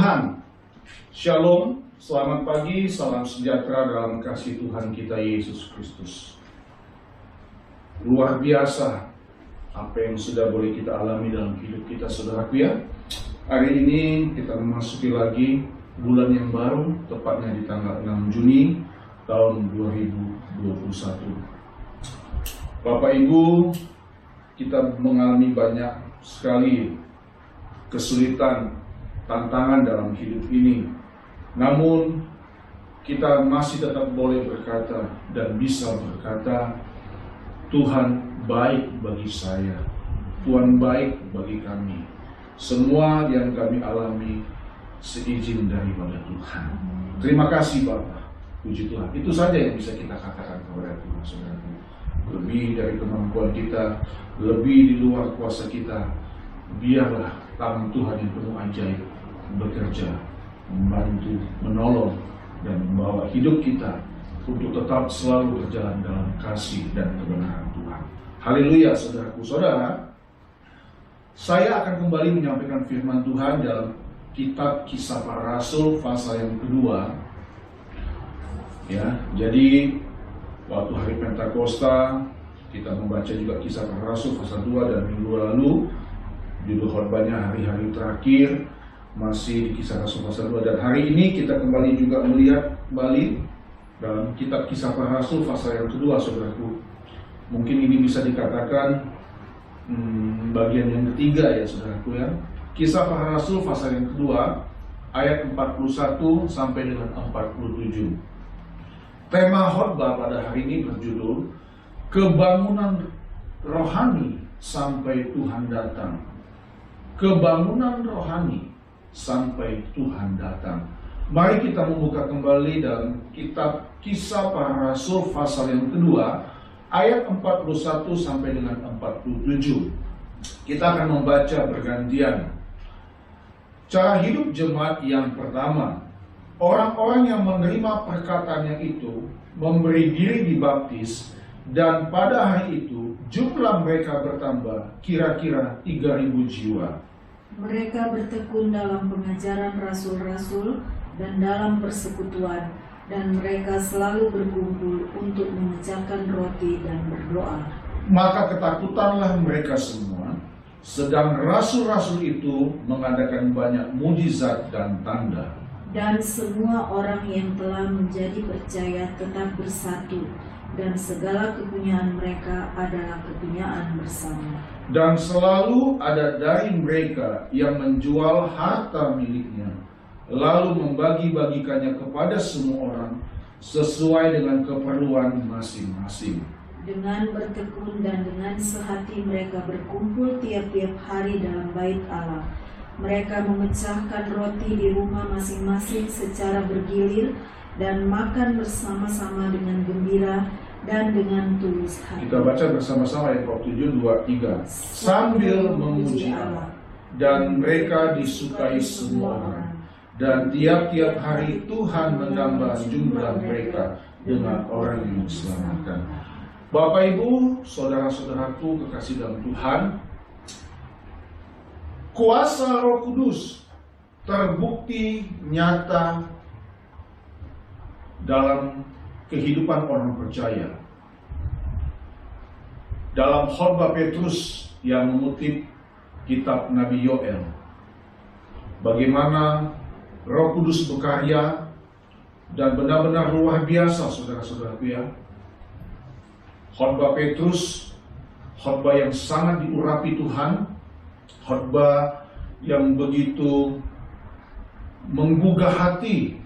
Tuhan. Shalom, selamat pagi, salam sejahtera dalam kasih Tuhan kita Yesus Kristus. Luar biasa apa yang sudah boleh kita alami dalam hidup kita, saudaraku ya. Hari ini kita memasuki lagi bulan yang baru, tepatnya di tanggal 6 Juni tahun 2021. Bapak Ibu, kita mengalami banyak sekali kesulitan, tantangan dalam hidup ini. Namun kita masih tetap boleh berkata dan bisa berkata, Tuhan baik bagi saya, Tuhan baik bagi kami. Semua yang kami alami seizin daripada Tuhan. Terima kasih Bapak, puji Tuhan. Itu saja yang bisa kita katakan kepada Tuhan, saudara. Lebih dari kemampuan kita, lebih di luar kuasa kita, biarlah tangan Tuhan yang penuh ajaib bekerja, membantu, menolong, dan membawa hidup kita untuk tetap selalu berjalan dalam kasih dan kebenaran Tuhan. Haleluya, saudaraku. Saudara, saya akan kembali menyampaikan firman Tuhan dalam kitab Kisah Para Rasul pasal yang kedua. Ya, jadi waktu hari Pentakosta kita membaca juga Kisah Para Rasul pasal 2, dan minggu lalu judul khotbahnya hari-hari terakhir, masih di Kisah Rasul pasal 2, dan hari ini kita kembali juga melihat kembali dalam kitab Kisah Para Rasul pasal yang kedua, saudaraku. Mungkin ini bisa dikatakan bagian yang ketiga ya, saudaraku ya. Kisah Para Rasul pasal yang kedua ayat 41 sampai dengan 47. Tema khotbah pada hari ini berjudul Kebangunan Rohani sampai Tuhan datang. Kebangunan rohani sampai Tuhan datang. Mari kita membuka kembali dalam kitab Kisah Para Rasul pasal yang kedua ayat 41 sampai dengan 47. Kita akan membaca bergantian. Cara hidup jemaat yang pertama. Orang-orang yang menerima perkataannya itu memberi diri dibaptis, dan pada hari itu jumlah mereka bertambah kira-kira 3.000 jiwa. Mereka bertekun dalam pengajaran rasul-rasul dan dalam persekutuan, dan mereka selalu berkumpul untuk memecahkan roti dan berdoa. Maka ketakutanlah mereka semua, sedang rasul-rasul itu mengadakan banyak mujizat dan tanda. Dan semua orang yang telah menjadi percaya tetap bersatu, dan segala kepunyaan mereka adalah kepunyaan bersama. Dan selalu ada dari mereka yang menjual harta miliknya, lalu membagi-bagikannya kepada semua orang sesuai dengan keperluan masing-masing. Dengan bertekun dan dengan sehati mereka berkumpul tiap-tiap hari dalam bait Allah. Mereka memecahkan roti di rumah masing-masing secara bergilir dan makan bersama-sama dengan gembira dan dengan tulus hati. Kita baca bersama-sama ayat 7, 2, 3. Sambil memuji Allah, dan mereka disukai semua orang, dan tiap-tiap hari Tuhan menambah jumlah mereka dengan orang yang diselamatkan. Bapak Ibu, saudara-saudaraku kekasih dalam Tuhan, kuasa Roh Kudus terbukti nyata dalam kehidupan orang percaya. Dalam khotbah Petrus yang mengutip kitab Nabi Yoel, bagaimana Roh Kudus bekarya dan benar-benar luar biasa, saudara-saudaraku ya. Khotbah Petrus, khotbah yang sangat diurapi Tuhan, khotbah yang begitu menggugah hati,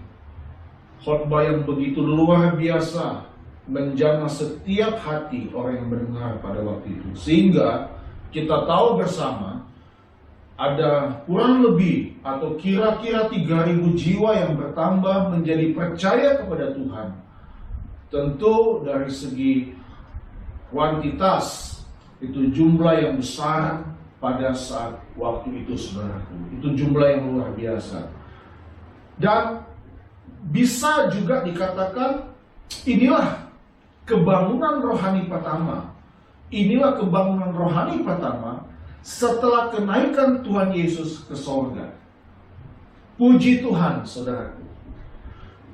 khotbah yang begitu luar biasa, menjamah setiap hati orang yang mendengar pada waktu itu. Sehingga kita tahu bersama ada kurang lebih atau kira-kira 3.000 jiwa yang bertambah menjadi percaya kepada Tuhan. Tentu dari segi kuantitas itu jumlah yang besar pada saat waktu itu, saudaraku. Itu jumlah yang luar biasa. Dan bisa juga dikatakan inilah kebangunan rohani pertama. Inilah kebangunan rohani pertama setelah kenaikan Tuhan Yesus ke sorga. Puji Tuhan, saudaraku.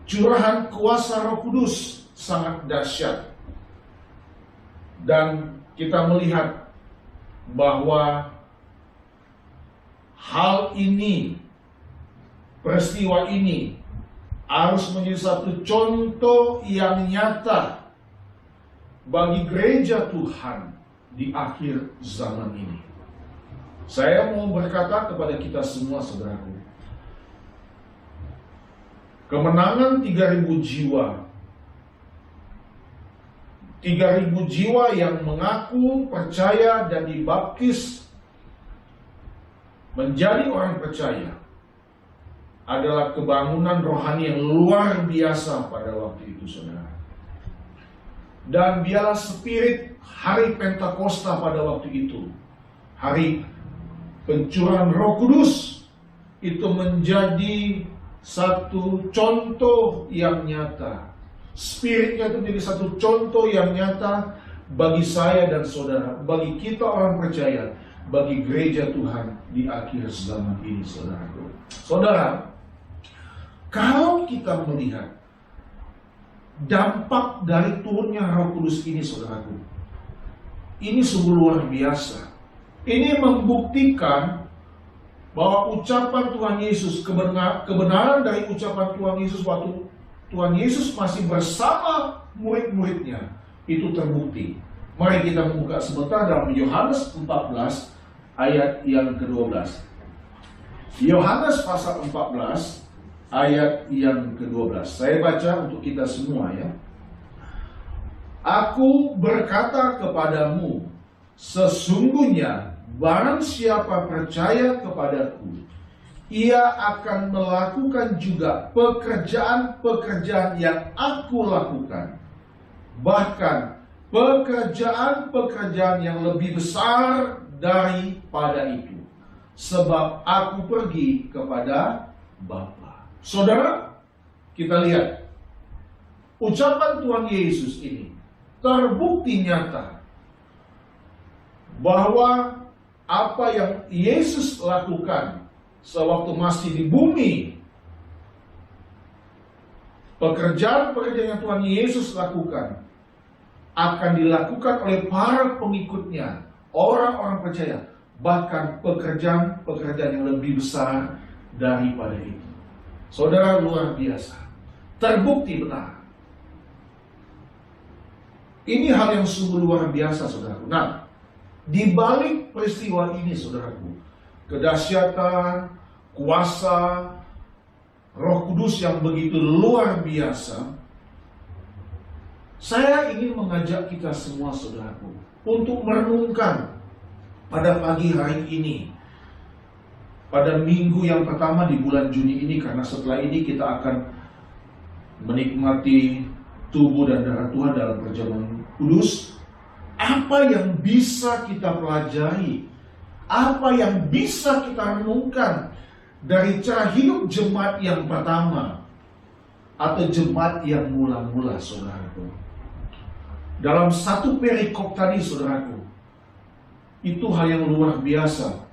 Curahan kuasa Roh Kudus sangat dahsyat. Dan kita melihat bahwa hal ini, peristiwa ini harus menjadi satu contoh yang nyata bagi gereja Tuhan di akhir zaman ini. Saya mau berkata kepada kita semua, saudaraku, kemenangan 3.000 jiwa, 3.000 jiwa yang mengaku percaya dan dibaptis menjadi orang percaya adalah kebangunan rohani yang luar biasa pada waktu itu, saudara. Dan biarlah spirit hari Pentakosta pada waktu itu, hari pencurahan Roh Kudus, itu menjadi satu contoh yang nyata. Spiritnya itu menjadi satu contoh yang nyata bagi saya dan saudara, bagi kita orang percaya, bagi gereja Tuhan di akhir zaman ini, saudaraku. Saudara, kalau kita melihat dampak dari turunnya Roh Kudus ini, saudaraku, ini sungguh luar biasa. Ini membuktikan bahwa ucapan Tuhan Yesus, kebenaran dari ucapan Tuhan Yesus waktu Tuhan Yesus masih bersama murid-muridnya, itu terbukti. Mari kita membuka sebentar dalam Yohanes 14 ayat yang ke-12. Yohanes pasal 14 ayat yang ke-12. Saya baca untuk kita semua ya. Aku berkata kepadamu, sesungguhnya barang siapa percaya kepadaku, ia akan melakukan juga pekerjaan-pekerjaan yang aku lakukan. Bahkan pekerjaan-pekerjaan yang lebih besar daripada itu. Sebab aku pergi kepada Bapa. Saudara, kita lihat. Ucapan Tuhan Yesus ini terbukti nyata bahwa apa yang Yesus lakukan sewaktu masih di bumi, pekerjaan-pekerjaan yang Tuhan Yesus lakukan akan dilakukan oleh para pengikutnya, orang-orang percaya, bahkan pekerjaan-pekerjaan yang lebih besar daripada itu. Saudara, luar biasa, terbukti benar. Ini hal yang sungguh luar biasa, saudaraku. Nah, di balik peristiwa ini, saudaraku, kedahsyatan, kuasa Roh Kudus yang begitu luar biasa, saya ingin mengajak kita semua, saudaraku, untuk merenungkan pada pagi hari ini, pada minggu yang pertama di bulan Juni ini, karena setelah ini kita akan menikmati tubuh dan darah Tuhan dalam perjamuan kudus. Apa yang bisa kita pelajari, apa yang bisa kita renungkan dari cara hidup jemaat yang pertama atau jemaat yang mula-mula, saudaraku. Dalam satu perikop tadi, saudaraku, itu hal yang luar biasa.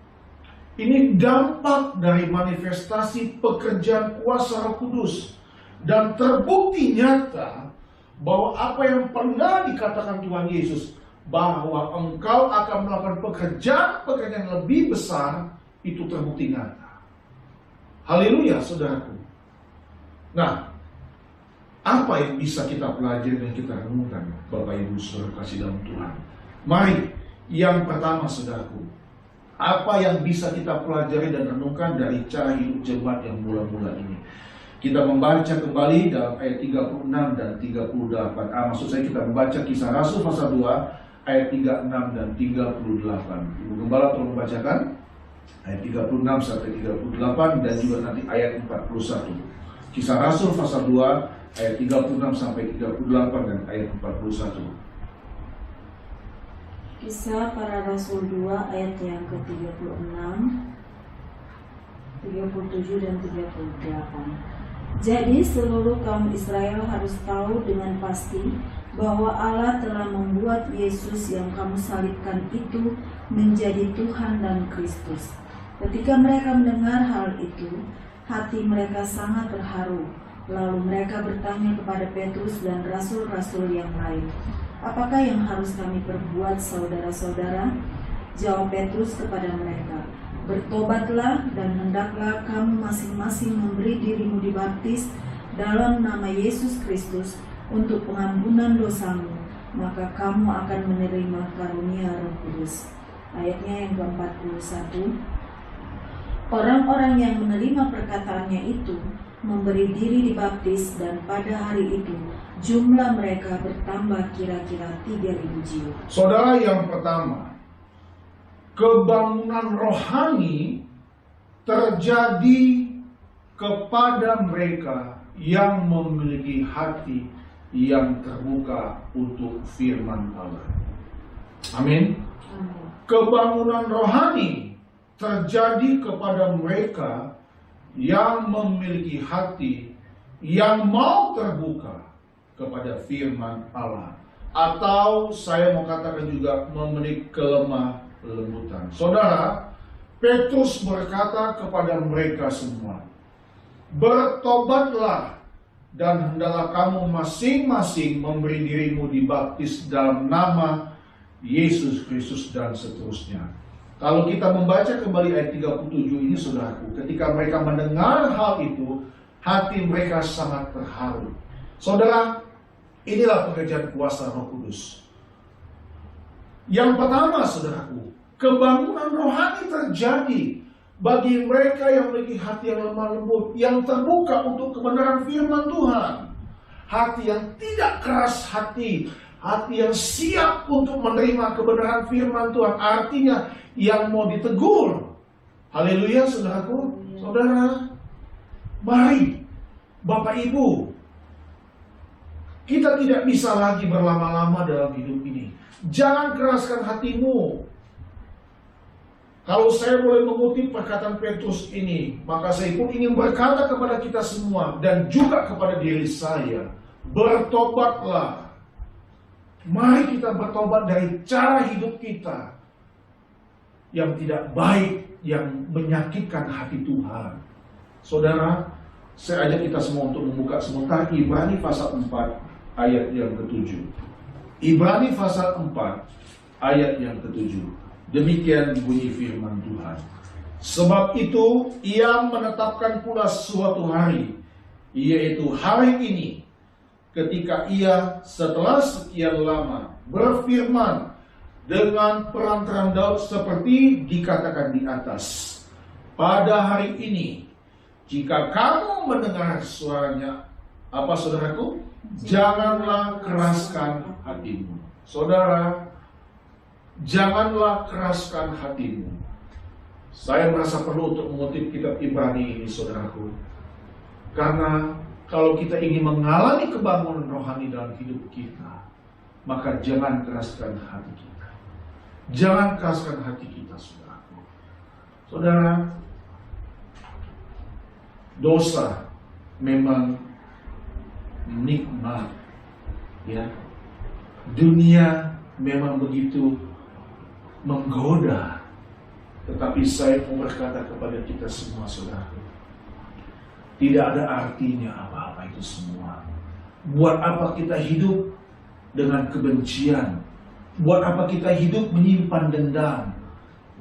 Ini dampak dari manifestasi pekerjaan kuasa Roh Kudus, dan terbukti nyata bahwa apa yang pernah dikatakan Tuhan Yesus, bahwa engkau akan melakukan pekerjaan-pekerjaan yang lebih besar, itu terbukti nyata. Haleluya, saudaraku. Nah, apa yang bisa kita pelajari dan kita renungkan, Bapak Ibu Saudara kasih dalam Tuhan? Mari, yang pertama, saudaraku, apa yang bisa kita pelajari dan renungkan dari cara hidup jemaat yang mula-mula ini? Kita membaca kembali dalam ayat 36 dan 38. Maksud saya kita membaca Kisah Rasul pasal 2 ayat 36 dan 38. Ibu Gembala tolong membacakan ayat 36 sampai 38 dan juga nanti ayat 41. Kisah Rasul pasal 2 ayat 36 sampai 38 dan ayat 41. Kisah Para Rasul 2 ayat yang ke-36, 37 dan 38. Jadi seluruh kaum Israel harus tahu dengan pasti bahwa Allah telah membuat Yesus yang kamu salibkan itu menjadi Tuhan dan Kristus. Ketika mereka mendengar hal itu, hati mereka sangat terharu. Lalu mereka bertanya kepada Petrus dan rasul-rasul yang lain, "Apakah yang harus kami perbuat, saudara-saudara?" Jawab Petrus kepada mereka, "Bertobatlah dan hendaklah kamu masing-masing memberi dirimu dibaptis dalam nama Yesus Kristus untuk pengampunan dosamu, maka kamu akan menerima karunia Roh Kudus." Ayatnya yang ke-41. Orang-orang yang menerima perkataannya itu memberi diri dibaptis, dan pada hari itu jumlah mereka bertambah kira-kira 3.000 jiwa. Saudara, yang pertama, kebangunan rohani terjadi kepada mereka yang memiliki hati yang terbuka untuk firman Allah. Amin. Kebangunan rohani terjadi kepada mereka yang memiliki hati yang mau terbuka kepada firman Allah, atau saya mau katakan juga memiliki kelemah lembutan. Saudara, Petrus berkata kepada mereka semua, "Bertobatlah dan hendaklah kamu masing-masing memberi dirimu dibaptis dalam nama Yesus Kristus," dan seterusnya. Kalau kita membaca kembali ayat 37 ini, saudaraku, ketika mereka mendengar hal itu, hati mereka sangat terharu. Saudara, inilah pekerjaan kuasa Roh Kudus. Yang pertama, saudaraku, kebangunan rohani terjadi bagi mereka yang memiliki hati yang lemah lembut, yang terbuka untuk kebenaran firman Tuhan. Hati yang tidak keras hati, hati yang siap untuk menerima kebenaran firman Tuhan. Artinya yang mau ditegur. Haleluya, saudaraku. Saudara, mari Bapak Ibu, kita tidak bisa lagi berlama-lama dalam hidup ini. Jangan keraskan hatimu. Kalau saya boleh mengutip perkataan Petrus ini, maka saya pun ingin berkata kepada kita semua dan juga kepada diri saya, bertobatlah. Mari kita bertobat dari cara hidup kita yang tidak baik, yang menyakitkan hati Tuhan. Saudara, saya ajak kita semua untuk membuka sebentar Ibrani pasal 4 ayat yang ke-7. Ibrani pasal 4 ayat yang ke-7. Demikian bunyi firman Tuhan. "Sebab itu ia menetapkan pula suatu hari, yaitu hari ini, ketika ia setelah sekian lama berfirman dengan perantaraan Daud seperti dikatakan di atas. Pada hari ini, jika kamu mendengar suaranya," apa saudaraku? "Janganlah keraskan hatimu." Saudara, janganlah keraskan hatimu. Saya merasa perlu untuk mengutip kitab Ibrani ini, saudaraku. Karena kalau kita ingin mengalami kebangunan rohani dalam hidup kita, maka jangan keraskan hati kita. Jangan keraskan hati kita, saudaraku. Saudara, dosa memang nikmat, ya. Dunia memang begitu menggoda. Tetapi saya mau berkata kepada kita semua, saudaraku, tidak ada artinya apa-apa itu semua. Buat apa kita hidup dengan kebencian? Buat apa kita hidup menyimpan dendam?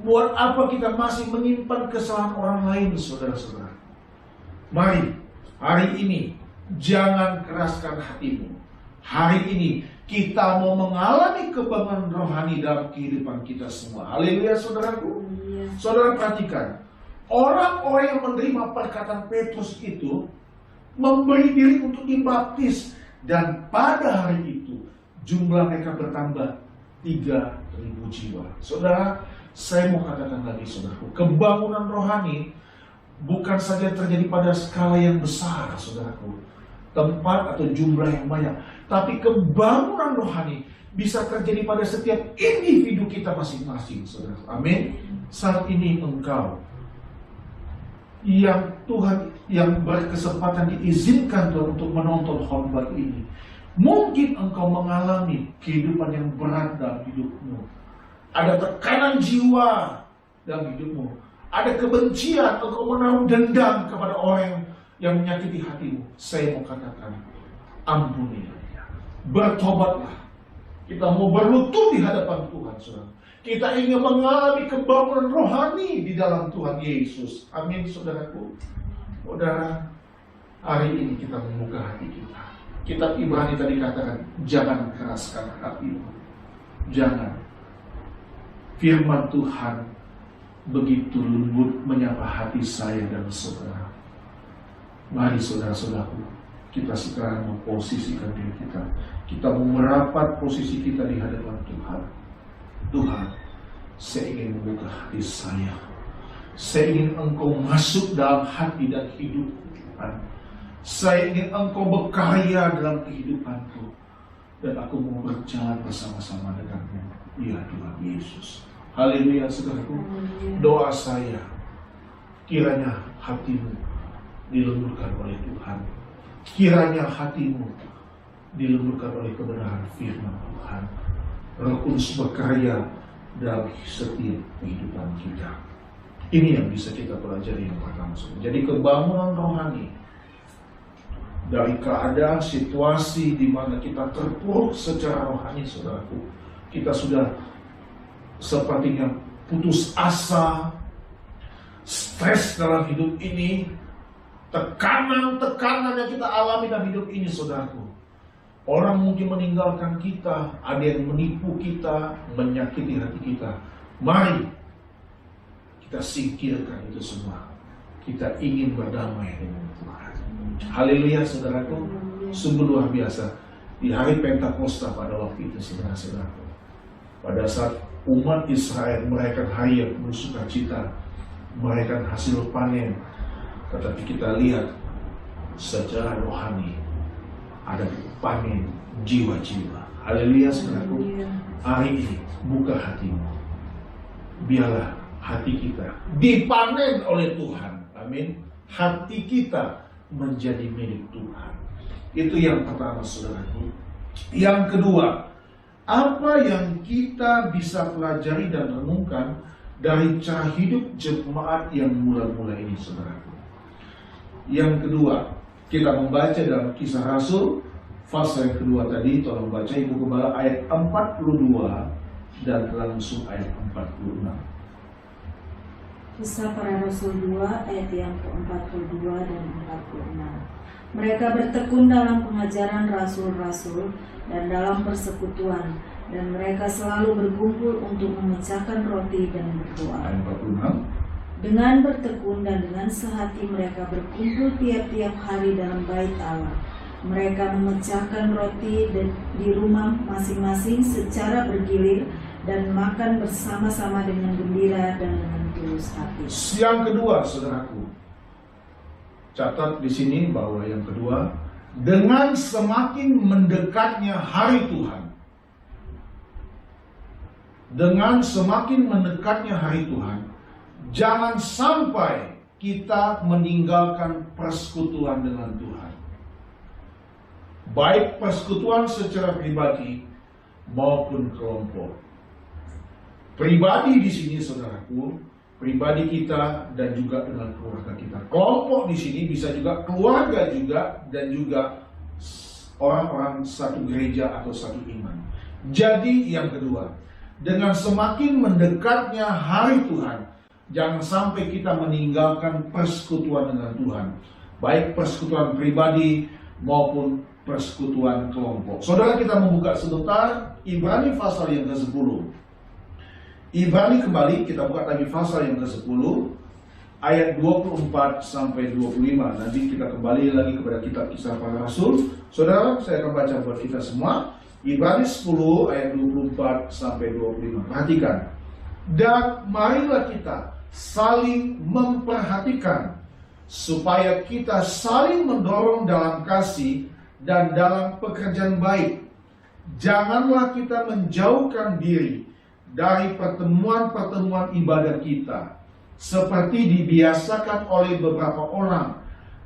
Buat apa kita masih menyimpan kesalahan orang lain, saudara-saudara? Mari, hari ini, jangan keraskan hatimu. Hari ini, kita mau mengalami kebangunan rohani dalam kehidupan kita semua. Haleluya, saudaraku. Saudara perhatikan, orang-orang yang menerima perkataan Petrus itu memberi diri untuk dibaptis, dan pada hari itu jumlah mereka bertambah 3.000 jiwa. Saudara, saya mau katakan lagi, saudaraku, kebangunan rohani bukan saja terjadi pada skala yang besar, saudaraku, tempat atau jumlah yang banyak, tapi kebangunan rohani bisa terjadi pada setiap individu kita masing-masing, saudara. Amin. Saat ini engkau yang Tuhan yang berkesempatan diizinkan Tuhan untuk menonton khotbah ini, mungkin engkau mengalami kehidupan yang berat dalam hidupmu. Ada tekanan jiwa dalam hidupmu. ada kebencian, engkau menaruh dendam kepada orang yang menyakiti hatimu, saya mau katakan, ampunilah dia. Bertobatlah. Kita mau berlutut di hadapan Tuhan, saudara. Kita ingin mengalami kebangunan rohani di dalam Tuhan Yesus. Amin, saudaraku. Saudara, hari ini kita membuka hati kita. Kitab Ibrani tadi katakan, jangan keraskan hatimu. Jangan. Firman Tuhan begitu lembut menyapa hati saya dan saudara. Mari saudara-saudaraku, kita sekarang memposisikan diri kita. Kita merapat posisi kita di hadapan Tuhan. Tuhan, saya ingin membuka hati saya. Saya ingin Engkau masuk dalam hati dan hidup Tuhan. Saya ingin Engkau berkarya dalam kehidupanku. Dan aku mau berjalan bersama-sama denganmu. Ya Tuhan Yesus. Haleluya, saudaraku. Doa saya, kiranya hatimu dilembutkan oleh Tuhan. Kiranya hatimu dilembutkan oleh kebenaran firman Tuhan. Roh Kudus berkarya dalam setiap kehidupan kita. Ini yang bisa kita pelajari yang pertama. Jadi kebangunan rohani dari keadaan situasi di mana kita terpuruk secara rohani, saudaraku. Kita sudah sepertinya putus asa, stres dalam hidup ini, tekanan-tekanan yang kita alami dalam hidup ini, saudaraku. Orang mungkin meninggalkan kita, ada yang menipu kita, menyakiti hati kita. Mari kita singkirkan itu semua. Kita ingin berdamai dengan Tuhan. Haleluya, saudaraku. Sungguh luar biasa. Di hari Pentakosta pada waktu itu, saudara-saudaraku, pada saat umat Israel merayakan hari yang penuh sukacita, merayakan hasil panen, tetapi kita lihat secara rohani ada panen jiwa-jiwa. Haleluya, saudaraku. Hari ini buka hatimu. Biarlah hati kita dipanen oleh Tuhan. Amin. Hati kita menjadi milik Tuhan. Itu yang pertama, saudaraku. Yang kedua, apa yang kita bisa pelajari dan renungkan dari cara hidup jemaat yang mula-mula ini, saudaraku. Yang kedua, kita membaca dalam Kisah Rasul pasal yang kedua tadi. Tolong baca Ibu Gembala ayat 42 dan langsung ayat 46. Kisah Para Rasul 2 ayat yang ke-42 dan 46. Mereka bertekun dalam pengajaran rasul-rasul dan dalam persekutuan, dan mereka selalu berkumpul untuk memecahkan roti dan berdoa. Ayat 46. Dengan bertekun dan dengan sehati mereka berkumpul tiap-tiap hari dalam bait Allah. Mereka memecahkan roti di rumah masing-masing secara bergilir dan makan bersama-sama dengan gembira dan dengan tulus hati. Yang kedua, saudaraku, catat di sini bahwa yang kedua, dengan semakin mendekatnya hari Tuhan. Dengan semakin mendekatnya hari Tuhan, jangan sampai kita meninggalkan persekutuan dengan Tuhan. Baik persekutuan secara pribadi maupun kelompok. Pribadi di sini, saudaraku, pribadi kita dan juga dengan keluarga kita. Kelompok di sini bisa juga keluarga juga dan juga orang-orang satu gereja atau satu iman. Jadi yang kedua, dengan semakin mendekatnya hari Tuhan, jangan sampai kita meninggalkan persekutuan dengan Tuhan. Baik persekutuan pribadi maupun persekutuan kelompok. Saudara, kita membuka sebentar Ibrani pasal yang ke-10. Ibrani kembali, kita buka lagi pasal yang ke-10 ayat 24 sampai 25. Nanti kita kembali lagi kepada kitab Kisah Para Rasul. Saudara, saya akan baca buat kita semua. Ibrani 10 ayat 24 sampai 25. Perhatikan. Dan marilah kita saling memperhatikan supaya kita saling mendorong dalam kasih dan dalam pekerjaan baik. Janganlah kita menjauhkan diri dari pertemuan-pertemuan ibadah kita, seperti dibiasakan oleh beberapa orang,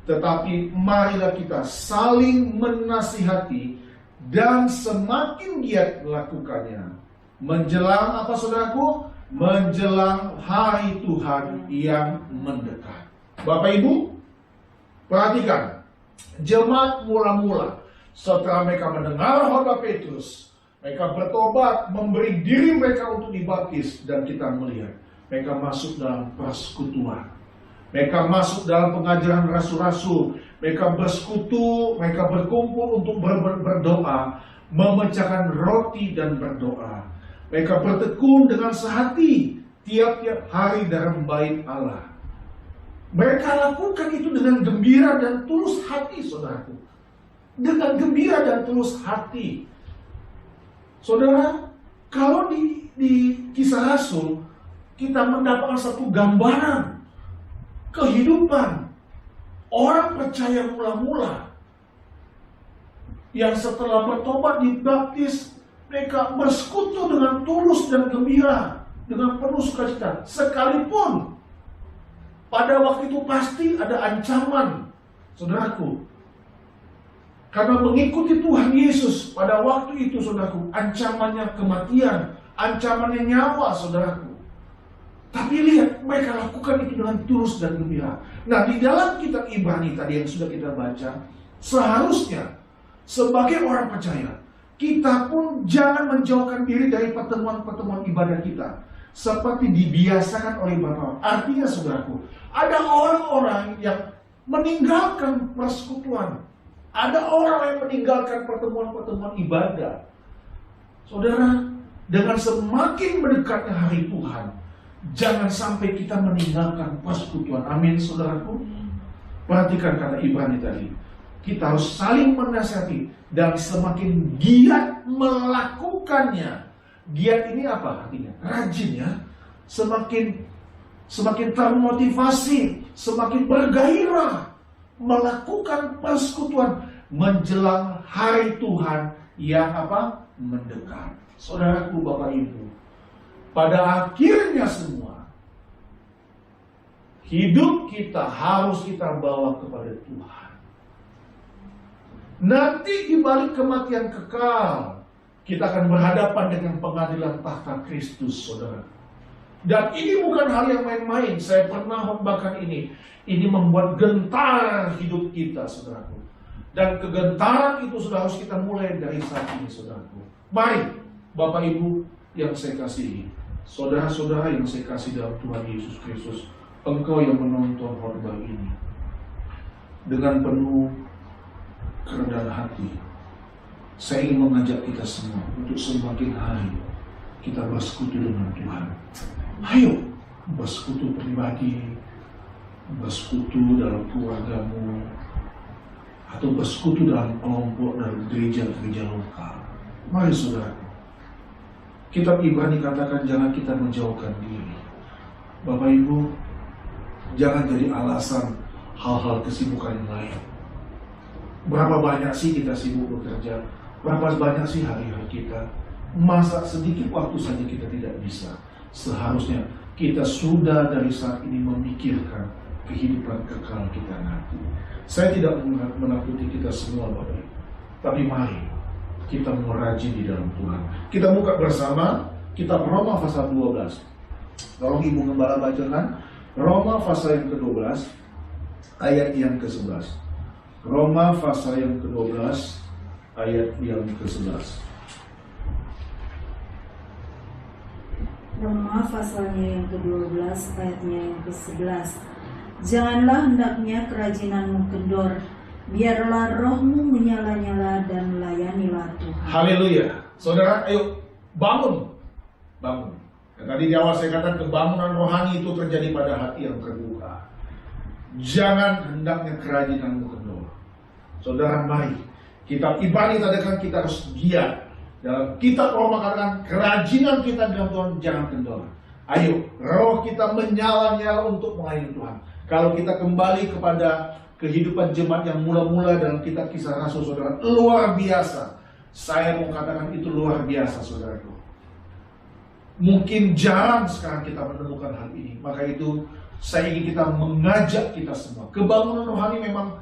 tetapi marilah kita saling menasihati dan semakin giat melakukannya. Menjelang apa, saudaraku? menjelang hari Tuhan yang mendekat. Bapak Ibu, perhatikan, jemaat mula-mula setelah mereka mendengar khotbah Petrus, mereka bertobat, memberi diri mereka untuk dibaptis, dan kita melihat mereka masuk dalam persekutuan. Mereka masuk dalam pengajaran rasul-rasul. Mereka bersekutu, mereka berkumpul untuk berdoa, memecahkan roti dan berdoa. Mereka bertekun dengan sehati tiap-tiap hari dalam bait Allah. Mereka lakukan itu dengan gembira dan tulus hati, saudaraku. Dengan gembira dan tulus hati. Saudara, kalau di Kisah Rasul, kita mendapatkan satu gambaran kehidupan orang percaya mula-mula yang setelah bertobat dibaptis, mereka bersekutu dengan tulus dan gembira, dengan penuh sukacita. Sekalipun pada waktu itu pasti ada ancaman, saudaraku. Karena mengikuti Tuhan Yesus pada waktu itu, saudaraku, ancamannya kematian, ancamannya nyawa, saudaraku. Tapi lihat, mereka lakukan itu dengan tulus dan gembira. Nah, di dalam kitab Ibrani tadi yang sudah kita baca, seharusnya sebagai orang percaya, kita pun jangan menjauhkan diri dari pertemuan-pertemuan ibadah kita, seperti dibiasakan oleh Bapak. Artinya, saudaraku, ada orang-orang yang meninggalkan persekutuan. Ada orang yang meninggalkan pertemuan-pertemuan ibadah. Saudara, dengan semakin mendekatnya hari Tuhan, jangan sampai kita meninggalkan persekutuan. Amin, saudaraku. Perhatikan kata Ibrani tadi. Kita harus saling menasihati dan semakin giat melakukannya. Giat ini apa artinya? Rajin ya. Semakin termotivasi, semakin bergairah melakukan persekutuan menjelang hari Tuhan yang apa? Mendekat. Saudaraku, Bapak Ibu, pada akhirnya semua, hidup kita harus kita bawa kepada Tuhan. Nanti di balik kematian kekal, kita akan berhadapan dengan pengadilan tahta Kristus, saudara. Dan ini bukan hal yang main-main. Saya pernah khotbahkan ini. Ini membuat gentar hidup kita, saudaraku. Dan kegentaran itu sudah harus kita mulai dari saat ini, saudaraku. Mari, Bapak Ibu yang saya kasihi, saudara-saudara yang saya kasih dalam Tuhan Yesus Kristus, engkau yang menonton khotbah ini, dengan penuh kerendahan hati, saya ingin mengajak kita semua untuk semakin hari kita bersekutu dengan Tuhan. Ayo bersekutu pribadi, bersekutu dalam keluargamu, atau bersekutu dalam kelompok dan gereja-gereja lokal. Mari saudara, kitab Ibrani katakan jangan kita menjauhkan diri. Bapak Ibu, jangan jadi alasan hal-hal kesibukan yang lain. Berapa banyak sih kita sibuk bekerja? Berapa banyak sih hari-hari kita? Masa sedikit waktu saja kita tidak bisa? Seharusnya kita sudah dari saat ini memikirkan kehidupan kekal kita nanti. Saya tidak menakuti kita semua, Bapak Ibu, tapi mari kita merajin di dalam Tuhan. Kita buka bersama kitab Roma pasal 12. Tolong Ibu Gembala bacakan Roma pasal yang ke-12 ayat yang ke-11. Roma pasal yang ke-12 ayat yang ke-11. Roma pasalnya yang ke-12 ayatnya yang ke-11. Janganlah hendaknya kerajinanmu kendor, biarlah rohmu menyala-nyala dan layanilah Tuhan. Haleluya. Saudara, ayo bangun. Bangun. Dan tadi di awal saya katakan kebangunan rohani itu terjadi pada hati yang terbuka. Jangan hendaknya kerajinanmu kendor. Saudara, mari kitab Ibrani katakan kita harus giat. Dalam kitab Roma katakan kerajinan kita dalam Tuhan jangan kendor. Ayo, roh kita menyala-nyala untuk melayani Tuhan. Kalau kita kembali kepada kehidupan jemaat yang mula-mula dalam kitab Kisah Rasul, saudara, luar biasa. Saya mau katakan itu luar biasa, saudaraku. Mungkin jarang sekarang kita menemukan hal ini. Maka itu saya ingin kita mengajak kita semua. Kebangunan rohani memang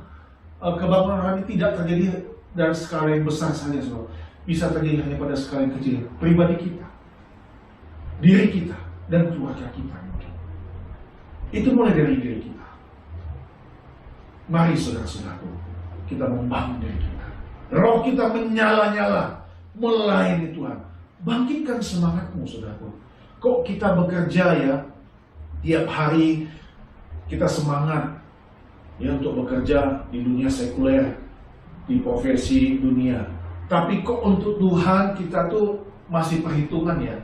kebangunan rohani tidak terjadi dari skala yang besar saja, saudara. Bisa terjadi hanya pada skala yang kecil. Pribadi kita, diri kita, dan keluarga kita. Itu mulai dari diri kita. Mari saudara-saudaraku, kita membangun diri kita. Roh kita menyala-nyala melayani Tuhan. Bangkitkan semangatmu, saudaraku. Kok kita bekerja ya, tiap hari kita semangat ya untuk bekerja di dunia sekuler, di profesi dunia. Tapi kok untuk Tuhan kita tuh masih perhitungan ya,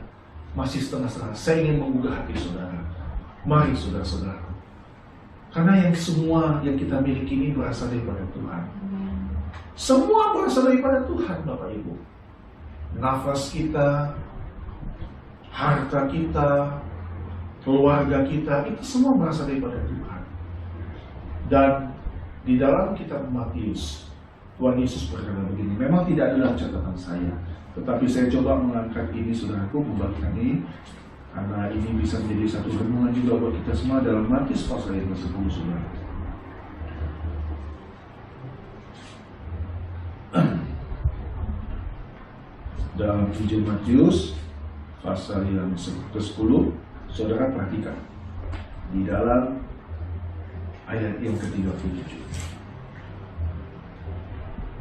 masih setengah-setengah. Saya ingin menggugah hati saudara. Mari saudara-saudara, karena yang semua yang kita miliki ini berasal daripada Tuhan. Semua berasal daripada Tuhan, Bapak Ibu. Nafas kita, harta kita, keluarga kita, itu semua berasal daripada Tuhan. Dan di dalam kitab Matius, Tuhan Yesus berkata begini, memang tidak ada dalam catatan saya, tetapi saya coba mengangkat ini, saudaraku, membagikan ini, karena ini bisa menjadi satu renungan juga buat kita semua dalam Matius pasal yang ke-10, saudara. Dalam Injil Matius pasal yang ke-10, saudara perhatikan di dalam ayat yang ke-37.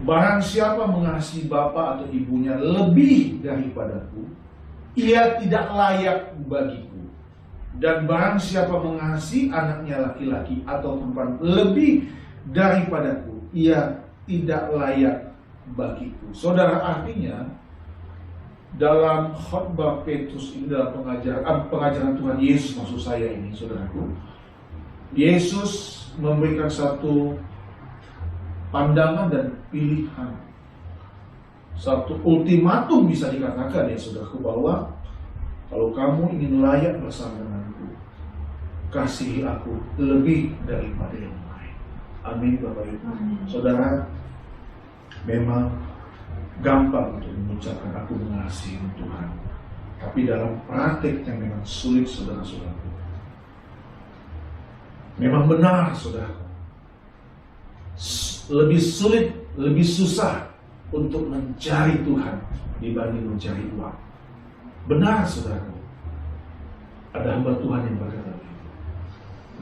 Barang siapa mengasihi bapa atau ibunya lebih daripadaku, ia tidak layak bagiku. Dan barang siapa mengasihi anaknya laki-laki atau perempuan lebih daripadaku, ia tidak layak bagiku. Saudara, artinya dalam khotbah Petrus ini, dalam pengajaran Tuhan Yesus, maksud saya ini, saudaraku, Yesus memberikan satu pandangan dan pilihan, satu ultimatum bisa dikatakan ya saudaraku, bahwa kalau kamu ingin layak bersama denganku, kasihi aku lebih daripada yang lain. Amin, Bapak Ibu. Saudara, memang gampang untuk mengucapkan aku mengasihi Tuhan, tapi dalam prakteknya memang sulit, saudara-saudaraku. Memang benar, saudara, lebih sulit, lebih susah untuk mencari Tuhan dibanding mencari uang. Benar, saudara. Ada hamba Tuhan yang berkata,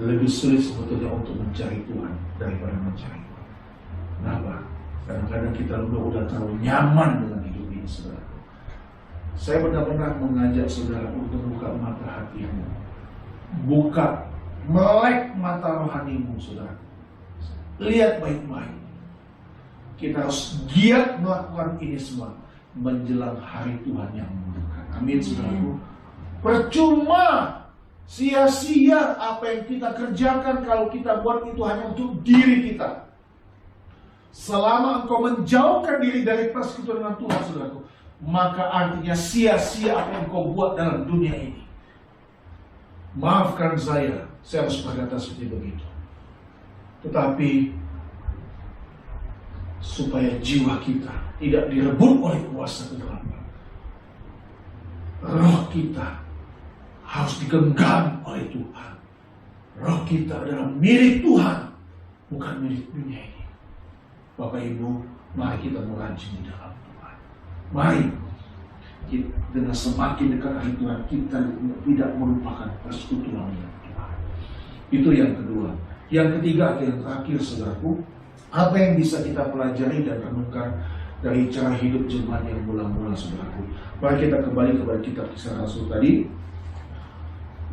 lebih sulit sebetulnya untuk mencari Tuhan daripada mencari uang. Kenapa? Kadang-kadang kita udah terlalu nyaman dengan hidup ini, saudara. Saya benar-benar mengajak saudara untuk buka mata hatimu, buka, melek mata rohanimu, saudara. Lihat baik-baik. Kita harus giat melakukan ini semua menjelang hari Tuhan yang mendekat. Amin, saudaraku. Percuma, sia-sia apa yang kita kerjakan kalau kita buat itu hanya untuk diri kita. Selama engkau menjauhkan diri dari persekutuan dengan Tuhan, saudaraku, maka artinya sia-sia apa yang engkau buat dalam dunia ini. Maafkan saya harus berkata seperti begitu. Tetapi supaya jiwa kita tidak direbut oleh kuasa kegelapan, roh kita harus digenggam oleh Tuhan. Roh kita adalah milik Tuhan, bukan milik dunia ini. Bapak Ibu, mari kita merajin di dalam Tuhan. Mari dengan semakin dekat hari Tuhan, kita tidak melupakan persekutuan dengan Tuhan. Itu yang kedua. Yang ketiga atau yang terakhir, saudaraku, apa yang bisa kita pelajari dan renungkan dari cara hidup jemaat yang mula-mula, saudaraku. Mari kita kembali kepada kitab Kisah Rasul tadi.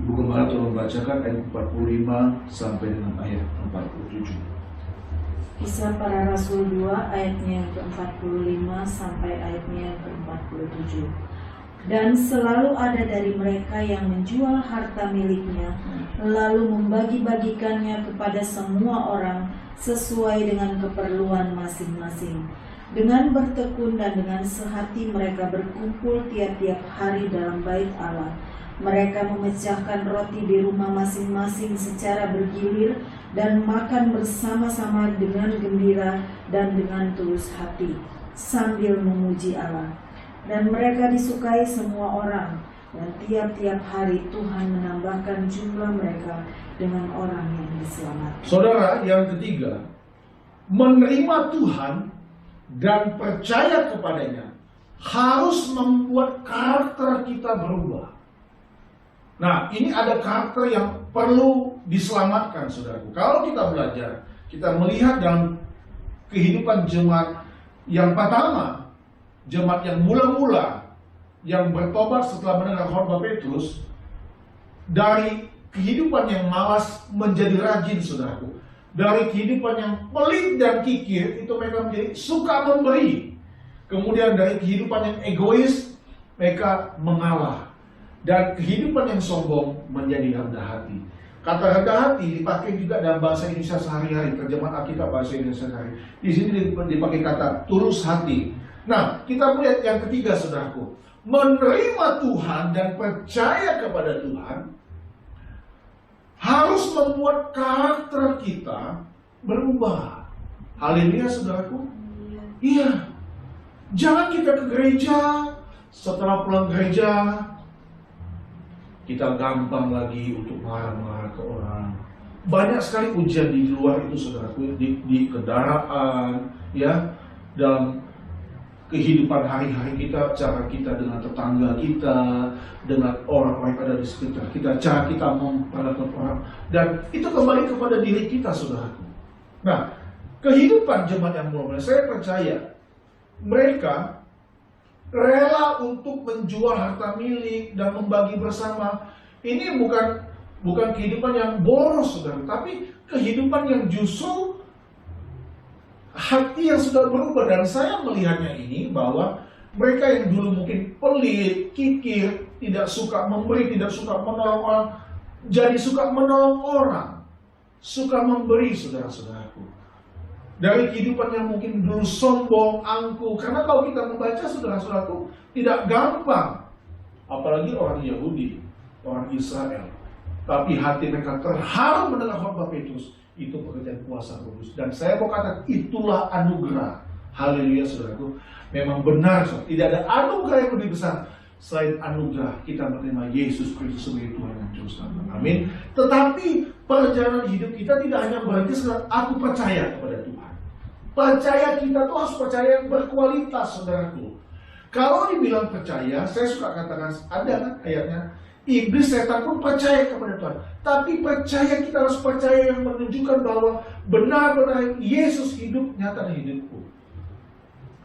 Ibu Gembala tolong bacakan ayat 45 sampai dengan ayat 47. Kisah Para Rasul 2 ayatnya yang ke-45 sampai ayatnya yang ke-47. Dan selalu ada dari mereka yang menjual harta miliknya, lalu membagi-bagikannya kepada semua orang sesuai dengan keperluan masing-masing. Dengan bertekun dan dengan sehati mereka berkumpul tiap-tiap hari dalam bait Allah. Mereka memecahkan roti di rumah masing-masing secara bergilir dan makan bersama-sama dengan gembira dan dengan tulus hati, sambil memuji Allah. Dan mereka disukai semua orang, dan tiap-tiap hari Tuhan menambahkan jumlah mereka dengan orang yang diselamatkan. Saudara, yang ketiga, menerima Tuhan dan percaya kepadanya harus membuat karakter kita berubah. Nah, ini ada karakter yang perlu diselamatkan, saudaraku. Kalau kita belajar, kita melihat dalam kehidupan jemaat yang pertama, jemaat yang mula-mula, yang bertobat setelah mendengar khotbah Petrus, dari kehidupan yang malas menjadi rajin, saudaraku. Dari kehidupan yang pelit dan kikir, itu mereka menjadi suka memberi. Kemudian dari kehidupan yang egois, mereka mengalah. Dan kehidupan yang sombong menjadi rendah hati. Kata rendah hati dipakai juga dalam bahasa Indonesia sehari-hari, terjemahan Alkitab bahasa Indonesia sehari-hari. Di sini dipakai kata tulus hati. Nah, kita melihat yang ketiga, saudaraku. Menerima Tuhan dan percaya kepada Tuhan harus membuat karakter kita berubah. Haleluya, saudaraku. Iya. Jangan kita ke gereja, setelah pulang gereja kita gampang lagi untuk marah-marah ke orang. Banyak sekali ujian di luar itu, saudaraku, di kendaraan, ya, dalam kehidupan hari-hari kita, cara kita dengan tetangga kita, dengan orang-orang yang ada di sekitar kita, cara kita memperlakukan orang, dan itu kembali kepada diri kita, saudaraku. Nah, kehidupan jemaat yang mulai, saya percaya mereka rela untuk menjual harta milik dan membagi bersama. Ini bukan kehidupan yang boros, saudara, tapi kehidupan yang justru hati yang sudah berubah. Dan saya melihatnya ini bahwa mereka yang dulu mungkin pelit, kikir, tidak suka memberi, tidak suka menolong orang, jadi suka menolong orang, suka memberi, saudara-saudaraku. Dari kehidupan yang mungkin dulu sombong, angkuh. Karena kalau kita membaca, saudara-saudaraku, tidak gampang. Apalagi orang Yahudi, orang Israel. Tapi hati mereka terharu mendengar khotbah Petrus. Itu pekerjaan kuasa Roh Kudus. Dan saya mau katakan, itulah anugerah. Haleluya, saudaraku. Memang benar, saudara. Tidak ada anugerah yang lebih besar selain anugerah kita menerima Yesus Kristus sebagai Tuhan dan Juru Selamat. Amin. Tetapi perjalanan hidup kita tidak hanya berhenti sekedar aku percaya kepada Tuhan. Percaya kita tuh harus percaya yang berkualitas, saudaraku. Kalau dibilang percaya, saya suka katakan, ada kan ayatnya, iblis, setan pun percaya kepada Tuhan. Tapi percaya, kita harus percaya yang menunjukkan bahwa benar-benar Yesus hidup nyata di hidupku.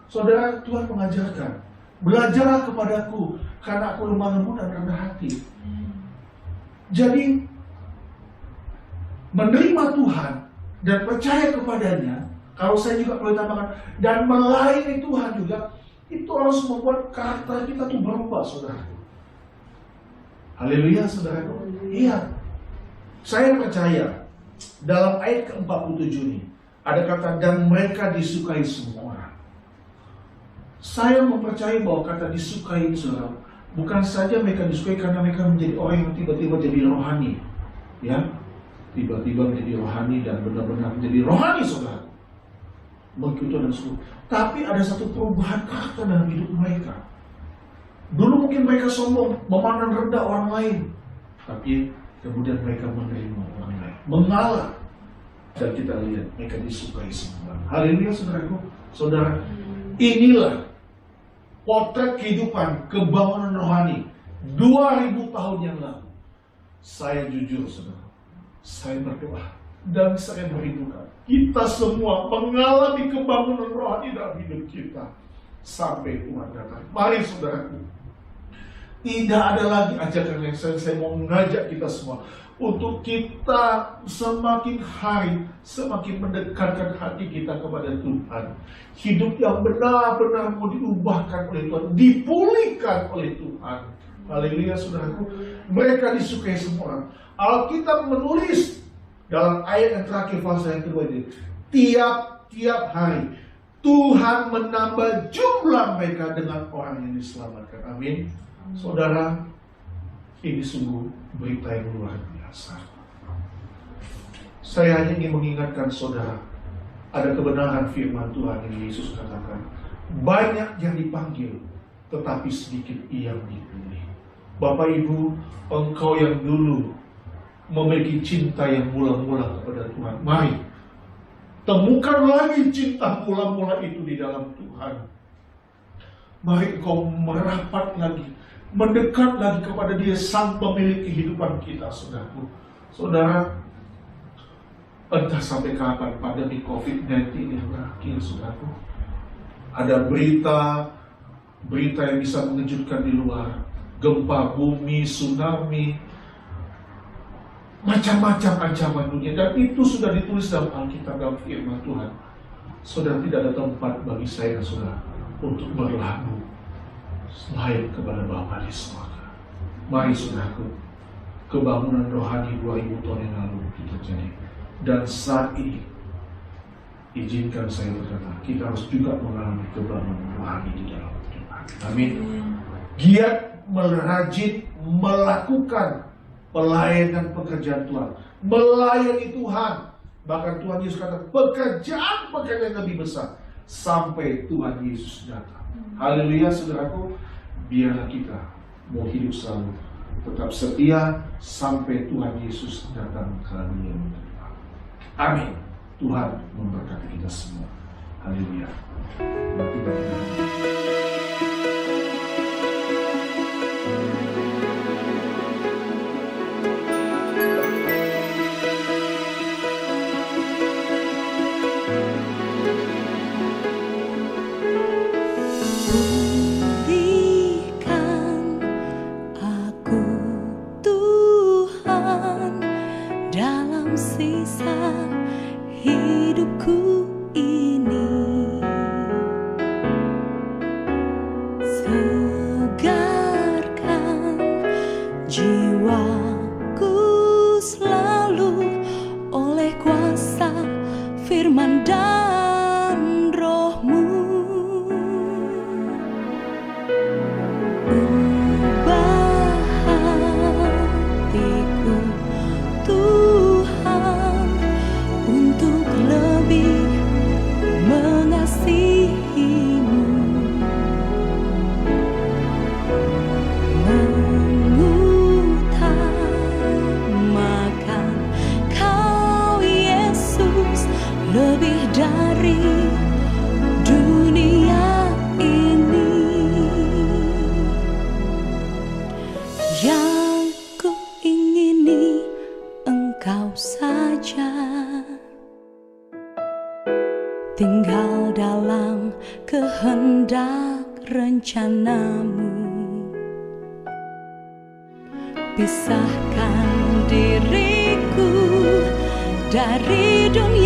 Saudara, Tuhan mengajarkan, belajarlah kepadaku karena aku lemah lembut dan rendah hati. Jadi menerima Tuhan dan percaya kepadanya, kalau saya juga boleh tambahkan, dan melayani Tuhan juga, itu harus membuat karakter kita tuh berubah, saudaraku. Haleluya, saudaraku. Iya, saya percaya dalam ayat ke-47 ini ada kata dan mereka disukai semua orang. Saya mempercayai bahwa kata disukai itu, saudara, bukan saja mereka disukai karena mereka menjadi orang yang tiba-tiba jadi rohani, ya, tiba-tiba menjadi rohani dan benar-benar menjadi rohani, saudara, begitu dan seluruh. Tapi ada satu perubahan karakter dalam hidup mereka. Dulu mungkin mereka sombong, memandang rendah orang lain, tapi kemudian mereka menerima orang lain, mengalah, dan kita lihat mereka disukai semua. Haleluya, saudaraku, saudara. Inilah potret kehidupan kebangunan rohani 2000 tahun yang lalu. Saya jujur, saudara, saya berdoa dan saya merindukan kita semua mengalami kebangunan rohani dalam hidup kita sampai Tuhan datang. Mari, saudaraku, tidak ada lagi ajakan yang saya mau mengajak kita semua untuk kita semakin hari semakin mendekatkan hati kita kepada Tuhan. Hidup yang benar-benar mau diubahkan oleh Tuhan, dipulihkan oleh Tuhan. Haleluya, saudaraku. Mereka disukai semua orang. Alkitab menulis dalam ayat yang terakhir pasal yang kedua ini, tiap-tiap hari Tuhan menambah jumlah mereka dengan orang yang diselamatkan. Amin. Saudara, ini sungguh berita yang luar biasa. Saya hanya ingin mengingatkan saudara, ada kebenaran firman Tuhan yang Yesus katakan, banyak yang dipanggil, tetapi sedikit yang dipilih. Bapak Ibu, engkau yang dulu memiliki cinta yang mula-mula kepada Tuhan, mari temukan lagi cinta mula-mula itu di dalam Tuhan. Mari engkau merapat lagi mendekat lagi kepada Dia, Sang Pemilik kehidupan kita, saudaraku. Saudara, entah sampai kapan pandemi COVID-19 ini berakhir, saudaraku. Ada berita yang bisa mengejutkan di luar, gempa bumi, tsunami, macam-macam ancaman dunia, dan itu sudah ditulis dalam Alkitab, dalam firman Tuhan. Saudara, tidak ada tempat bagi saya dan saudara untuk berlabuh selain kepada Bapa di surga. Mari saudaraku, kebangunan rohani 2000 tahun yang lalu itu terjadi, dan saat ini izinkan saya berkata, kita harus juga mengalami kebangunan rohani di dalam kehidupan. Amin. Giat merajin melakukan pelayanan pekerjaan Tuhan, melayani Tuhan. Bahkan Tuhan Yesus kata, pekerjaan yang lebih besar sampai Tuhan Yesus datang. Haleluya, saudaraku. Biarlah kita mau hidup selalu tetap setia sampai Tuhan Yesus datang ke dunia kita. Amin. Tuhan memberkati kita semua. Haleluya. Sisa hidupku ini, segarkan jiwaku selalu oleh kuasa firman dan Roh-Mu. Ubah hatiku Tuhan untuk lebih mengasihi-Mu, mengutamakan Kau Yesus lebih dari dunia ini. Yang ku ingini Engkau saja, tinggal dalam kehendak rencana-Mu. Pisahkan diriku dari dunia